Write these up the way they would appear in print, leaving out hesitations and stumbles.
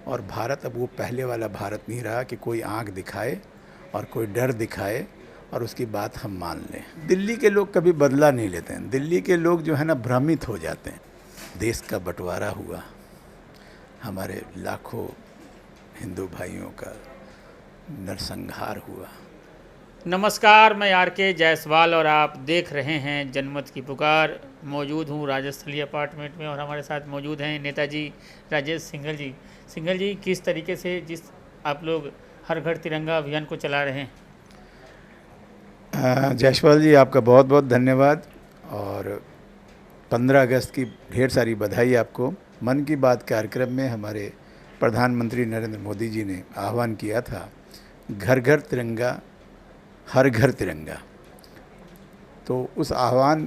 और भारत अब वो पहले वाला भारत नहीं रहा कि कोई आँख दिखाए और कोई डर दिखाए और उसकी बात हम मान लें। दिल्ली के लोग कभी बदला नहीं लेते हैं। दिल्ली के लोग जो है ना भ्रमित हो जाते हैं। देश का बंटवारा हुआ, हमारे लाखों हिंदू भाइयों का नरसंहार हुआ। नमस्कार, मैं आर के जायसवाल और आप देख रहे हैं जनमत की पुकार। मौजूद हूँ राजस्थली अपार्टमेंट में और हमारे साथ मौजूद हैं नेताजी राजेश सिंघल जी। सिंघल जी, किस तरीके से जिस आप लोग हर घर तिरंगा अभियान को चला रहे हैं? जायसवाल जी, आपका बहुत बहुत धन्यवाद और 15 अगस्त की ढेर सारी बधाई आपको। मन की बात कार्यक्रम में हमारे प्रधानमंत्री नरेंद्र मोदी जी ने आह्वान किया था, घर घर तिरंगा, हर घर तिरंगा। तो उस आह्वान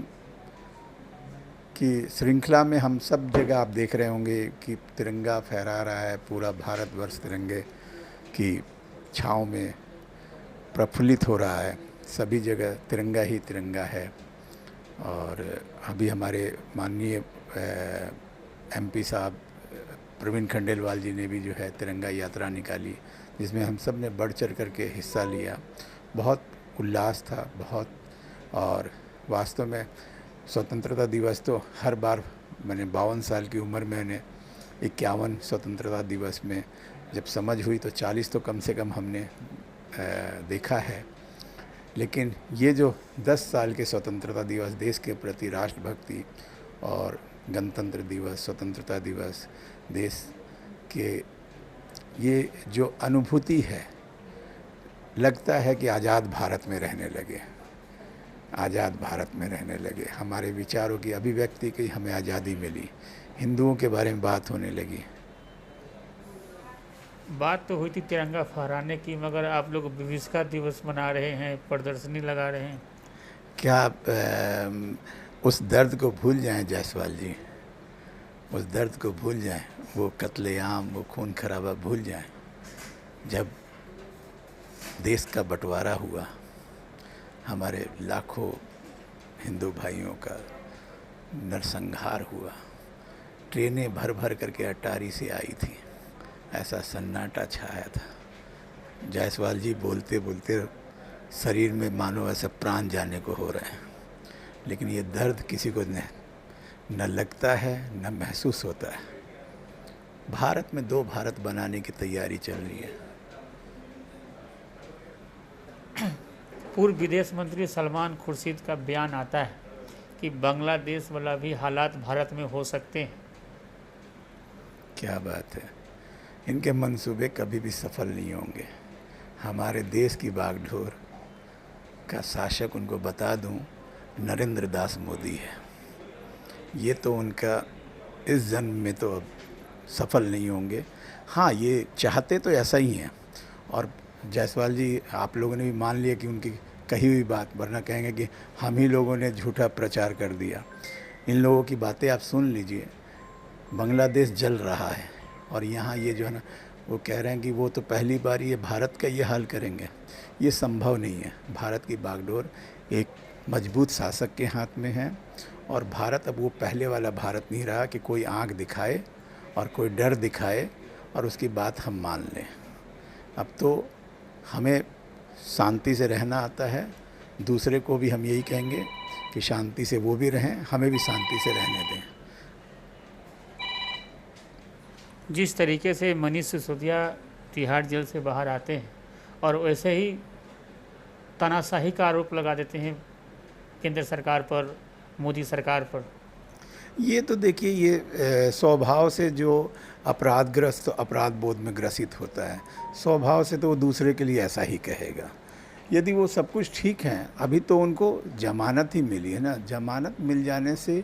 की श्रृंखला में हम सब जगह आप देख रहे होंगे कि तिरंगा फहरा रहा है। पूरा भारतवर्ष तिरंगे की छाँव में प्रफुल्लित हो रहा है। सभी जगह तिरंगा ही तिरंगा है। और अभी हमारे माननीय एमपी साहब प्रवीण खंडेलवाल जी ने भी जो है तिरंगा यात्रा निकाली, जिसमें हम सब ने बढ़ चढ़ करके हिस्सा लिया। बहुत उल्लास था, बहुत। और वास्तव में स्वतंत्रता दिवस तो हर बार, मैंने 52 साल की उम्र में मैंने 51 स्वतंत्रता दिवस में जब समझ हुई तो 40 तो कम से कम हमने देखा है। लेकिन ये जो 10 साल के स्वतंत्रता दिवस, देश के प्रति राष्ट्रभक्ति और गणतंत्र दिवस, स्वतंत्रता दिवस, देश के ये जो अनुभूति है, लगता है कि आज़ाद भारत में रहने लगे, आज़ाद भारत में रहने लगे। हमारे विचारों की अभिव्यक्ति की हमें आज़ादी मिली। हिंदुओं के बारे में बात होने लगी। बात तो हुई थी तिरंगा फहराने की, मगर आप लोग विभिषका दिवस मना रहे हैं, प्रदर्शनी लगा रहे हैं। क्या आप उस दर्द को भूल जाएं जायसवाल जी? उस दर्द को भूल जाएं, वो कत्लेआम, वो खून खराबा भूल जाएं। जब देश का बंटवारा हुआ, हमारे लाखों हिंदू भाइयों का नरसंहार हुआ। ट्रेनें भर भर करके अटारी से आई थी, ऐसा सन्नाटा छाया था। जायसवाल जी बोलते बोलते शरीर में मानो ऐसा प्राण जाने को हो रहे हैं। लेकिन ये दर्द किसी को न लगता है, न महसूस होता है। भारत में 2 भारत बनाने की तैयारी चल रही है। पूर्व विदेश मंत्री सलमान खुर्शीद का बयान आता है कि बांग्लादेश वाला भी हालात भारत में हो सकते हैं। क्या बात है! इनके मंसूबे कभी भी सफल नहीं होंगे। हमारे देश की बागडोर का शासक, उनको बता दूं, नरेंद्र दास मोदी है। ये तो उनका इस जन्म में तो अब सफल नहीं होंगे। हाँ, ये चाहते तो ऐसा ही हैं। और जायसवाल जी, आप लोगों ने भी मान लिया कि उनकी कही हुई बात, वरना कहेंगे कि हम ही लोगों ने झूठा प्रचार कर दिया। इन लोगों की बातें आप सुन लीजिए। बांग्लादेश जल रहा है और यहाँ ये जो है ना, वो कह रहे हैं कि वो तो पहली बार ये भारत का ये हाल करेंगे। ये संभव नहीं है। भारत की बागडोर एक मजबूत शासक के हाथ में है और भारत अब वो पहले वाला भारत नहीं रहा कि कोई आँख दिखाए और कोई डर दिखाए और उसकी बात हम मान लें। अब तो हमें शांति से रहना आता है। दूसरे को भी हम यही कहेंगे कि शांति से वो भी रहें, हमें भी शांति से रहने दें। जिस तरीके से मनीष सिसोदिया तिहाड़ जेल से बाहर आते हैं और वैसे ही तानाशाही का आरोप लगा देते हैं केंद्र सरकार पर, मोदी सरकार पर। ये तो देखिए, ये स्वभाव से जो अपराधग्रस्त, अपराध बोध में ग्रसित होता है, स्वभाव से तो वो दूसरे के लिए ऐसा ही कहेगा। यदि वो सब कुछ ठीक है, अभी तो उनको जमानत ही मिली है ना। जमानत मिल जाने से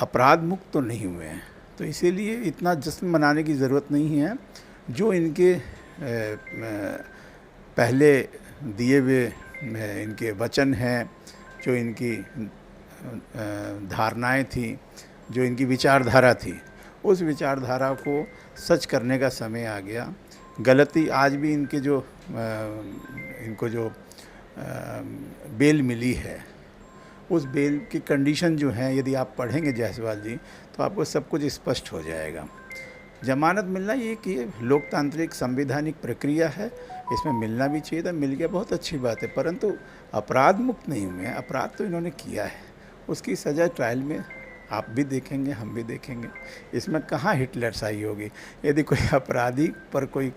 अपराध मुक्त तो नहीं हुए हैं, तो इसीलिए इतना जश्न मनाने की ज़रूरत नहीं है। जो इनके पहले दिए हुए इनके वचन हैं, जो इनकी धारणाएं थी, जो इनकी विचारधारा थी, उस विचारधारा को सच करने का समय आ गया। गलती आज भी इनके जो इनको जो बेल मिली है, उस बेल की कंडीशन जो है, यदि आप पढ़ेंगे जायसवाल जी, तो आपको सब कुछ स्पष्ट हो जाएगा। जमानत मिलना ये कि लोकतांत्रिक संवैधानिक प्रक्रिया है, इसमें मिलना भी चाहिए था, मिल गया, बहुत अच्छी बात है। परंतु अपराध मुक्त नहीं हुए हैं, अपराध तो इन्होंने किया है, उसकी सज़ा ट्रायल में आप भी देखेंगे, हम भी देखेंगे। इसमें कहाँ हिटलर शाही होगी। यदि कोई अपराधी पर कोई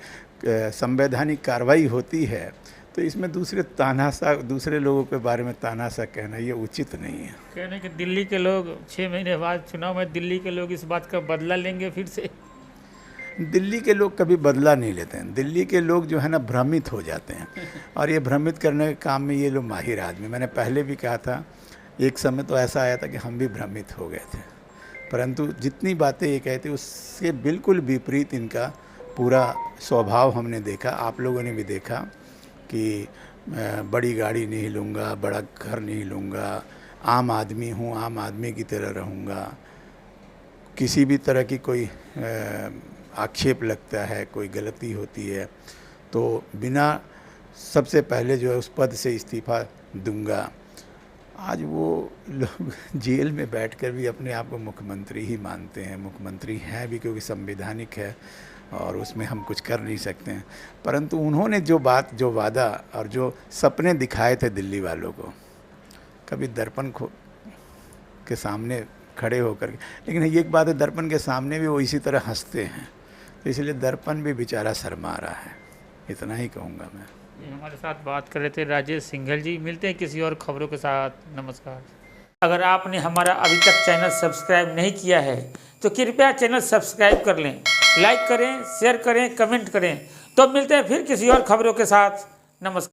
संवैधानिक कार्रवाई होती है तो इसमें दूसरे लोगों के बारे में तानाशाह कहना ये उचित नहीं है। कहने कि दिल्ली के लोग 6 महीने बाद चुनाव में दिल्ली के लोग इस बात का बदला लेंगे फिर से। दिल्ली के लोग कभी बदला नहीं लेते हैं। दिल्ली के लोग जो है ना भ्रमित हो जाते हैं, और ये भ्रमित करने के काम में ये लोग माहिर आदमी। मैंने पहले भी कहा था, एक समय तो ऐसा आया था कि हम भी भ्रमित हो गए थे, परंतु जितनी बातें ये कहते उससे बिल्कुल विपरीत इनका पूरा स्वभाव हमने देखा, आप लोगों ने भी देखा कि बड़ी गाड़ी नहीं लूँगा, बड़ा घर नहीं लूँगा, आम आदमी हूँ, आम आदमी की तरह रहूँगा। किसी भी तरह की कोई आक्षेप लगता है, कोई गलती होती है तो बिना सबसे पहले जो है उस पद से इस्तीफ़ा दूंगा। आज वो लोग जेल में बैठकर भी अपने आप को मुख्यमंत्री ही मानते हैं, मुख्यमंत्री हैं भी क्योंकि संवैधानिक है और उसमें हम कुछ कर नहीं सकते हैं। परंतु उन्होंने जो वादा और जो सपने दिखाए थे दिल्ली वालों को, कभी दर्पण के सामने खड़े होकर के, लेकिन एक बात है, दर्पण के सामने भी वो इसी तरह हंसते हैं, तो इसलिए दर्पण भी बेचारा शर्मा रहा है। इतना ही कहूँगा मैं। हमारे साथ बात कर रहे थे राजेश सिंघल जी। मिलते हैं किसी और खबरों के साथ। नमस्कार। अगर आपने हमारा अभी तक चैनल सब्सक्राइब नहीं किया है तो कृपया चैनल सब्सक्राइब कर लें, लाइक करें, शेयर करें, कमेंट करें। तो मिलते हैं फिर किसी और खबरों के साथ। नमस्कार।